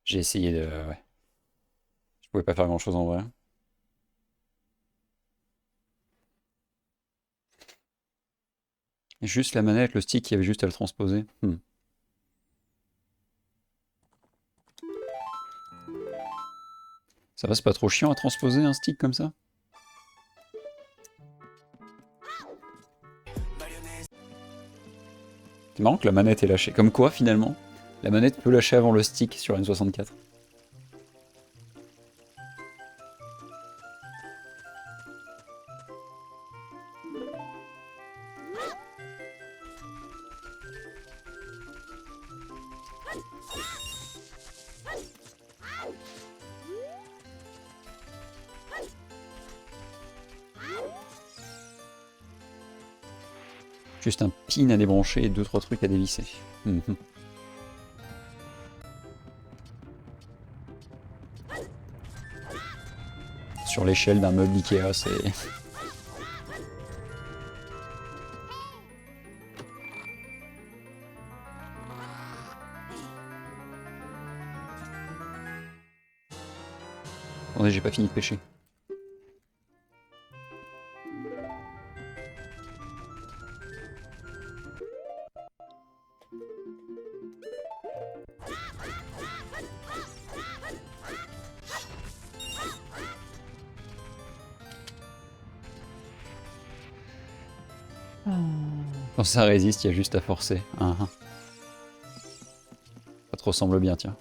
J'ai essayé de... Ouais. Je pouvais pas faire grand chose en vrai. Juste la manette, le stick, il y avait juste à le transposer. Ça va, c'est pas trop chiant à transposer un stick comme ça? C'est marrant que la manette est lâchée. Comme quoi, finalement, la manette peut lâcher avant le stick sur N64. Juste un pin à débrancher et 2-3 trucs à dévisser. Sur l'échelle d'un meuble Ikea, c'est... Attendez, j'ai pas fini de pêcher. Quand ça résiste, il y a juste à forcer. Ça te ressemble bien, tiens.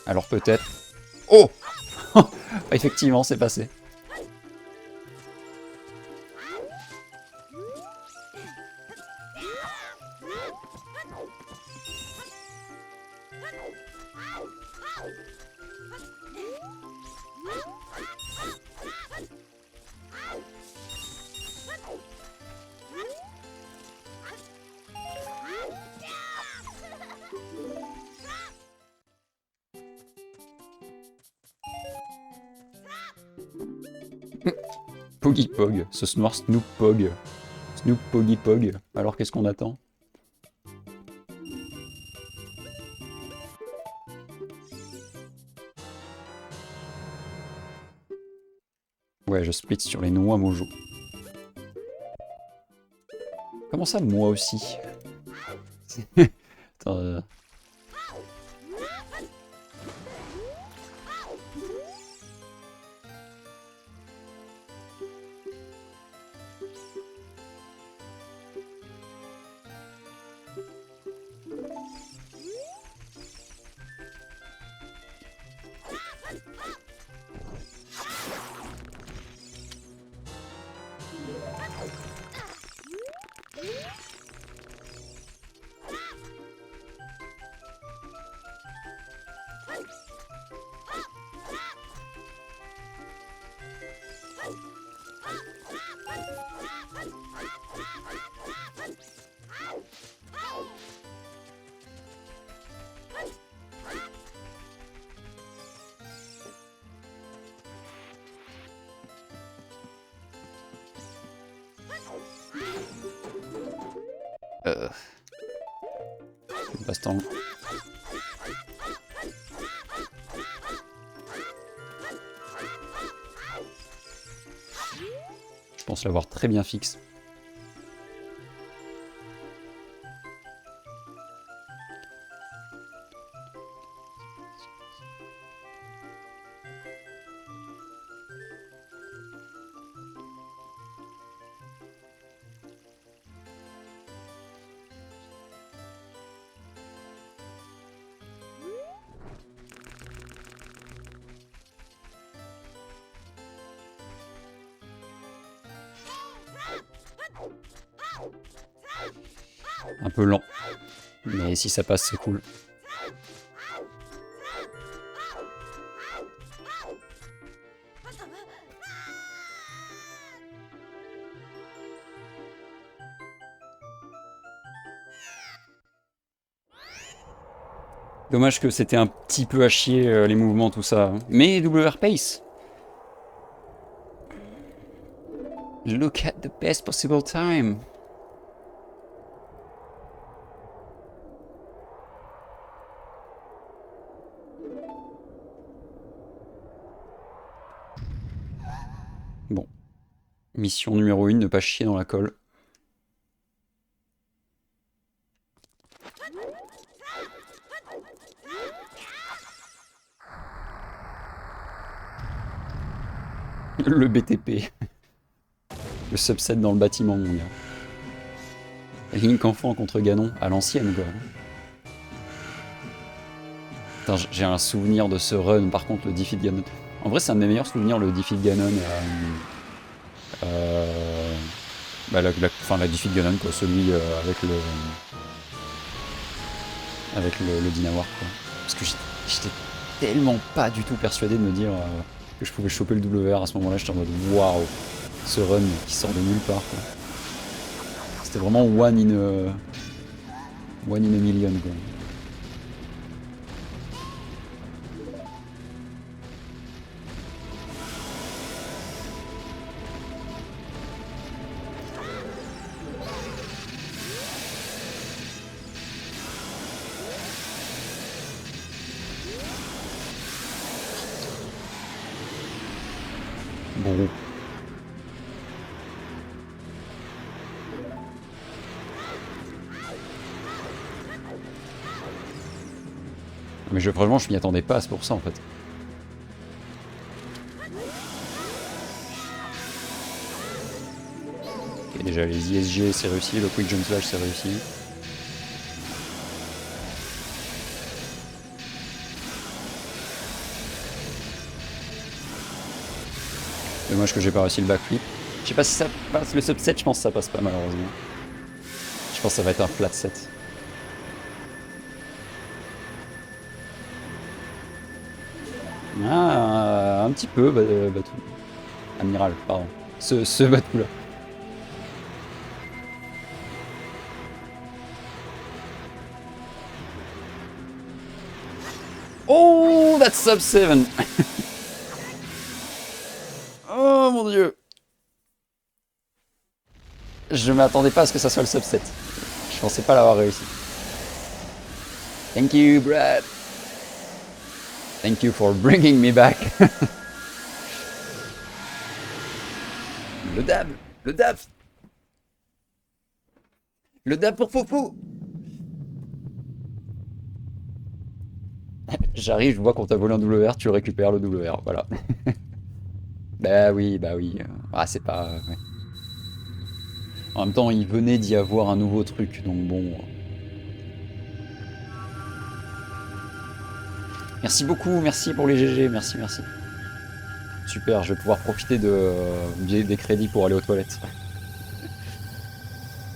Alors peut-être... Oh effectivement, c'est passé. Poggy Pog, ce noir Snoop Pog. Snoop Poggy Pog. Alors qu'est-ce qu'on attend? Ouais, je split sur les noix mojo. Comment ça, moi aussi? Attends, passe-temps. Je pense l'avoir très bien fixe. Un peu lent. Mais si ça passe, c'est cool. Dommage que c'était un petit peu à chier les mouvements, tout ça. Mais WR Pace. Look at the best possible time. Mission numéro 1, ne pas chier dans la colle. Le BTP. Le subset dans le bâtiment, mon gars. Link enfant contre Ganon, à l'ancienne, quoi. Putain, j'ai un souvenir de ce run, par contre, le Defeat Ganon. En vrai, c'est un de mes meilleurs souvenirs, le Defeat Ganon. Bah, la Defeat Ganon, quoi. Celui avec le Dinawar, quoi. Parce que j'étais tellement pas du tout persuadé de me dire que je pouvais choper le WR à ce moment-là. J'étais en mode waouh, ce run qui sort de nulle part, quoi. C'était vraiment one in a million, quoi. Bon. Mais franchement, je m'y attendais pas, c'est pour ça en fait. Ok, déjà les ISG c'est réussi, le Quick Jump Slash c'est réussi. Dommage que j'ai pas réussi le backflip. Je sais pas si ça passe, le subset je pense que ça passe pas malheureusement. Je pense que ça va être un flat set. Ah, un petit peu, Batou. Amiral, pardon. Ce Batou là. Oh, that's sub 7. Oh mon dieu. Je m'attendais pas à ce que ça soit le subset. Je pensais pas l'avoir réussi. Thank you, Brad. Thank you for bringing me back. Le dab. Le dab. Le dab pour Fofo. J'arrive, je vois qu'on t'a volé un WR, tu récupères le WR, voilà. Bah oui, bah oui. Ah, c'est pas... ouais. En même temps, il venait d'y avoir un nouveau truc, donc bon... Merci beaucoup, merci pour les GG, merci, merci. Super, je vais pouvoir profiter des crédits pour aller aux toilettes.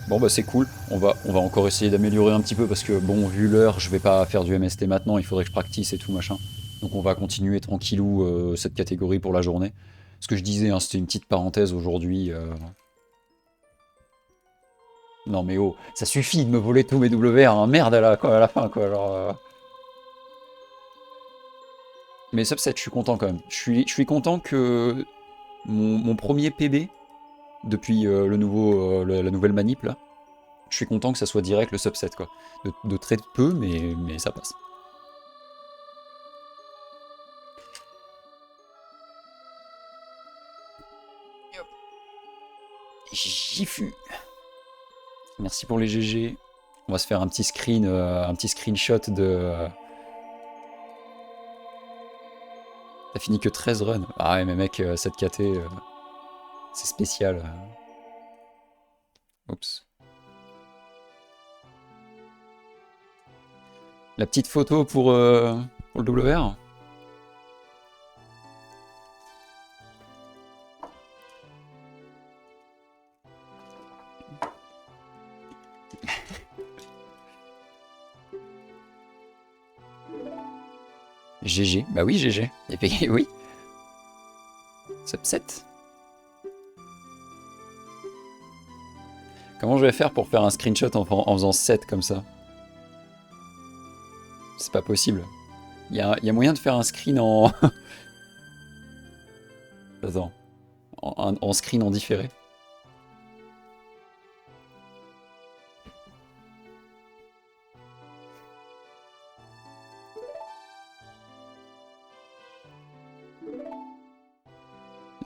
Bon bah c'est cool, on va encore essayer d'améliorer un petit peu parce que bon, vu l'heure, je vais pas faire du MST maintenant, il faudrait que je practice et tout machin. Donc on va continuer tranquillou cette catégorie pour la journée. Ce que je disais, hein, c'était une petite parenthèse aujourd'hui. Non mais oh, ça suffit de me voler tous mes WR, hein. Merde à la fin quoi. Alors, Mais subset, je suis content quand même. Je suis content que mon premier PB, depuis la nouvelle manip là, je suis content que ça soit direct le subset quoi. De très peu, mais ça passe. Jifu. Merci pour les GG. On va se faire un petit screenshot de... T'as fini que 13 runs. Ah ouais mais mec, cette KT, c'est spécial. Oups. La petite photo pour le WR. GG. Bah oui, GG. Et puis, oui. Subset. Comment je vais faire pour faire un screenshot en faisant 7 comme ça? C'est pas possible. Il y a moyen de faire un screen en... Attends. En screen en différé.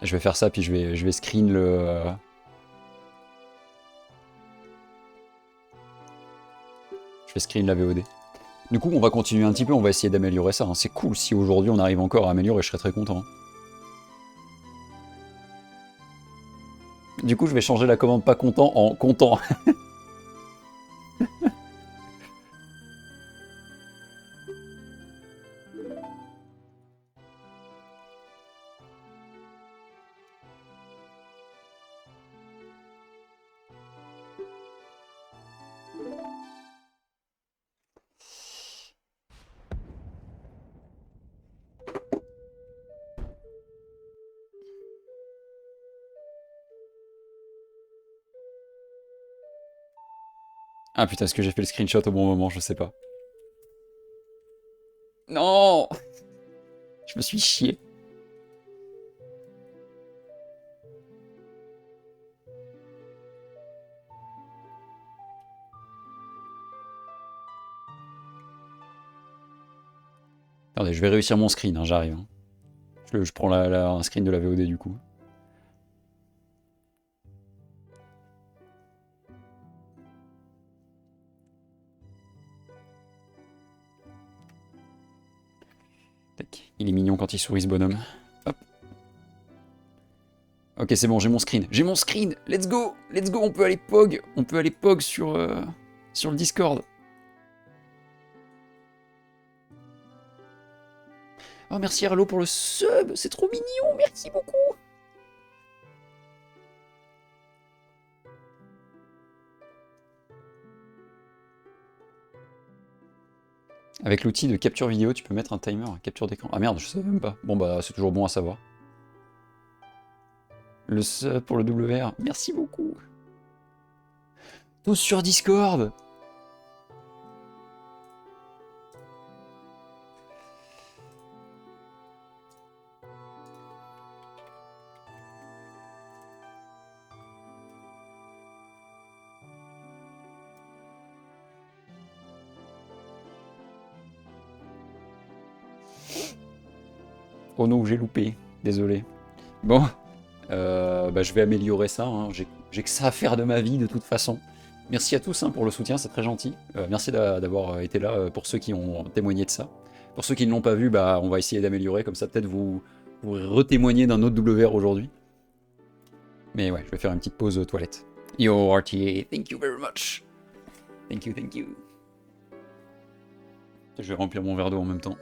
Je vais faire ça, puis je vais screen le... je vais screen la VOD. Du coup, on va continuer un petit peu, on va essayer d'améliorer ça. Hein. C'est cool si aujourd'hui on arrive encore à améliorer, je serais très content. Du coup, je vais changer la commande pas content en content. Ah putain, est-ce que j'ai fait le screenshot au bon moment? Je sais pas. Non! Je me suis chié. Attendez, je vais réussir mon screen, hein, j'arrive. Hein. Je prends un screen de la VOD du coup. Tac. Il est mignon quand il sourit ce bonhomme. Hop. Ok, c'est bon, j'ai mon screen. J'ai mon screen. Let's go. Let's go, on peut aller POG. On peut aller POG sur le Discord. Oh, merci Arlo pour le sub. C'est trop mignon. Merci beaucoup. Avec l'outil de capture vidéo, tu peux mettre un timer, capture d'écran. Ah merde, je savais même pas. Bon bah, c'est toujours bon à savoir. Le sub pour le WR. Merci beaucoup. Tous sur Discord. Oh non, j'ai loupé. Désolé. Bon, bah, je vais améliorer ça. Hein. J'ai que ça à faire de ma vie de toute façon. Merci à tous hein, pour le soutien, c'est très gentil. Merci d'avoir été là pour ceux qui ont témoigné de ça. Pour ceux qui ne l'ont pas vu, bah, on va essayer d'améliorer. Comme ça, peut-être vous retémoigner d'un autre WR aujourd'hui. Mais ouais, je vais faire une petite pause aux toilettes. Yo, RTA, thank you very much. Thank you, thank you. Je vais remplir mon verre d'eau en même temps.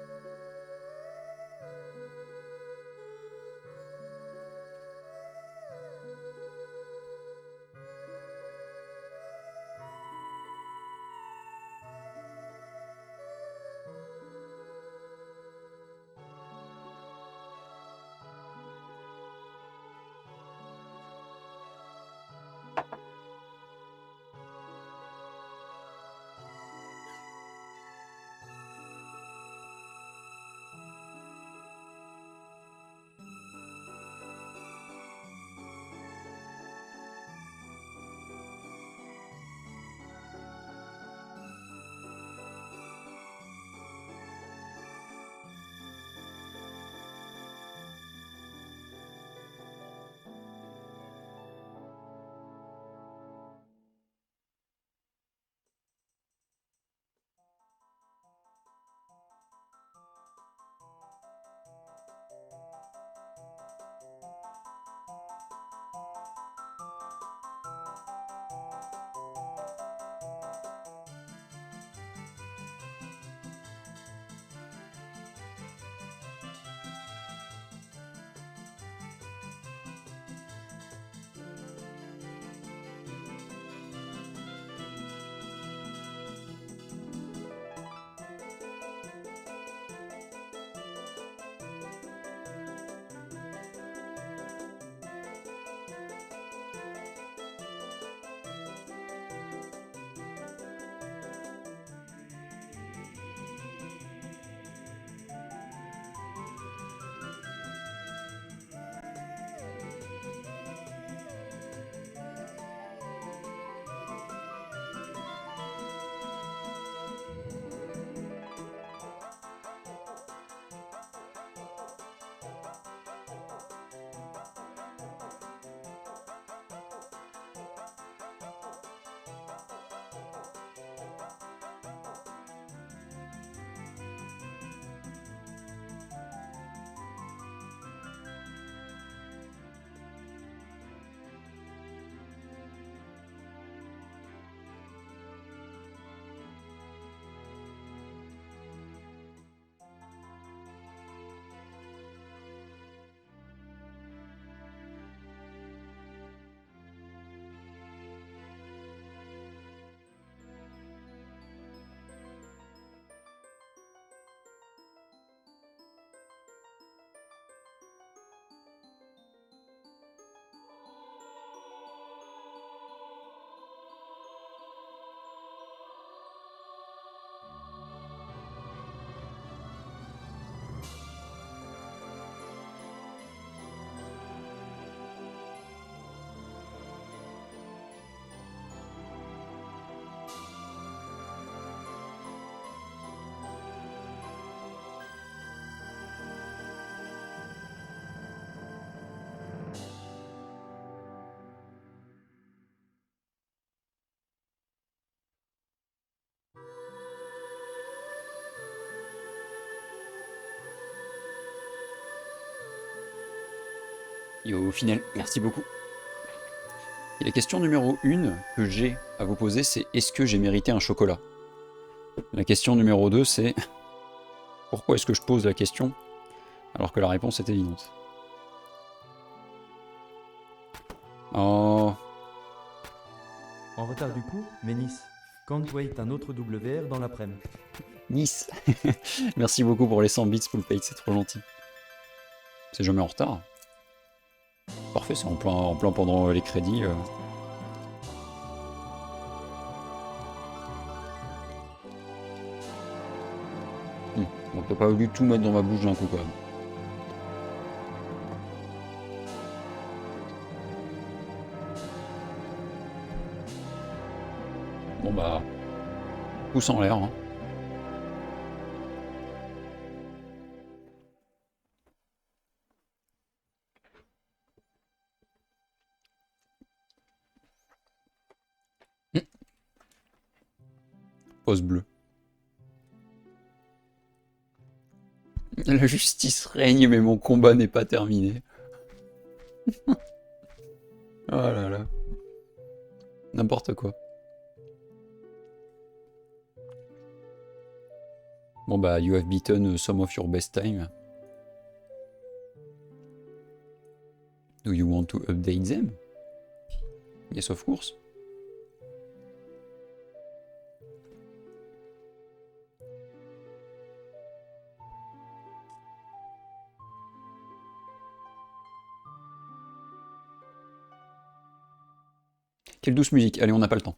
Yo, final, merci beaucoup. Et la question numéro 1 que j'ai à vous poser, c'est est-ce que j'ai mérité un chocolat? La question numéro 2, c'est pourquoi est-ce que je pose la question alors que la réponse est évidente? Oh, En retard du coup, mais Nice. Can't wait un autre WR dans l'après-midi. Nice. Merci beaucoup pour les 100 bits full page, c'est trop gentil. C'est jamais en retard. Parfait, c'est en plein pendant les crédits. On peut pas voulu tout mettre dans ma bouche d'un coup quand même. Bon bah, pouce en l'air. Hein. Pause bleue. La justice règne, mais mon combat n'est pas terminé. Oh là là. N'importe quoi. Bon bah, you have beaten some of your best time. Do you want to update them? Yes, of course. Quelle douce musique. Allez, on n'a pas le temps.